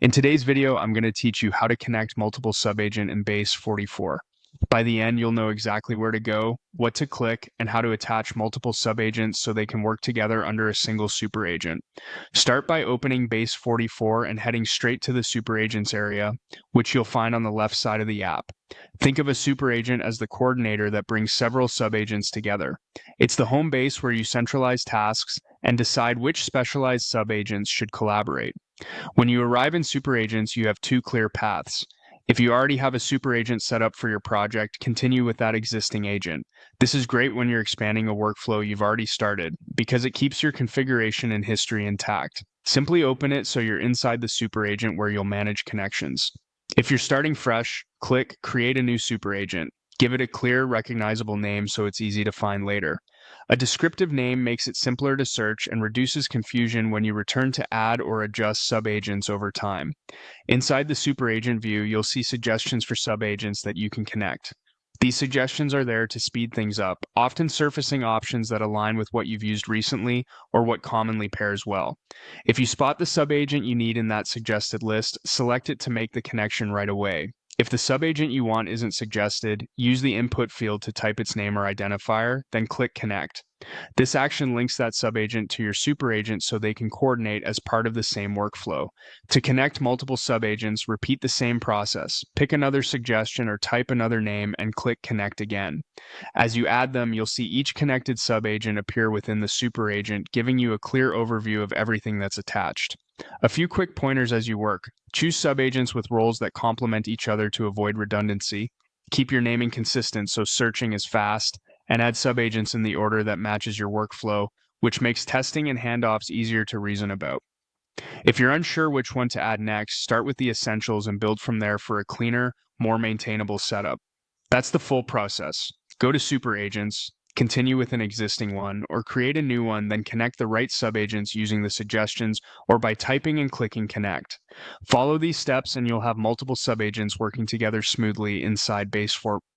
In today's video, I'm going to teach you how to connect multiple Subagent in Base44. By the end, you'll know exactly where to go, what to click, and how to attach multiple subagents so they can work together under a single superagent. Start by opening Base44 and heading straight to the superagents area, which you'll find on the left side of the app. Think of a superagent as the coordinator that brings several subagents together. It's the home base where you centralize tasks and decide which specialized subagents should collaborate. When you arrive in superagents, you have two clear paths. If you already have a superagent set up for your project, continue with that existing agent. This is great when you're expanding a workflow you've already started, because it keeps your configuration and history intact. Simply open it so you're inside the superagent where you'll manage connections. If you're starting fresh, click Create a new superagent. Give it a clear, recognizable name so it's easy to find later. A descriptive name makes it simpler to search and reduces confusion when you return to add or adjust subagents over time. Inside the superagent view, you'll see suggestions for subagents that you can connect. These suggestions are there to speed things up, often surfacing options that align with what you've used recently or what commonly pairs well. If you spot the subagent you need in that suggested list, select it to make the connection right away. If the subagent you want isn't suggested, use the input field to type its name or identifier, then click Connect. This action links that subagent to your superagent so they can coordinate as part of the same workflow. To connect multiple subagents, repeat the same process. Pick another suggestion or type another name and click Connect again. As you add them, you'll see each connected subagent appear within the superagent, giving you a clear overview of everything that's attached. A few quick pointers as you work. Choose subagents with roles that complement each other to avoid redundancy. Keep your naming consistent so searching is fast, and add subagents in the order that matches your workflow, which makes testing and handoffs easier to reason about. If you're unsure which one to add next, start with the essentials and build from there for a cleaner, more maintainable setup. That's the full process. Go to superagents, continue with an existing one, or create a new one, then connect the right subagents using the suggestions or by typing and clicking Connect. Follow these steps and you'll have multiple subagents working together smoothly inside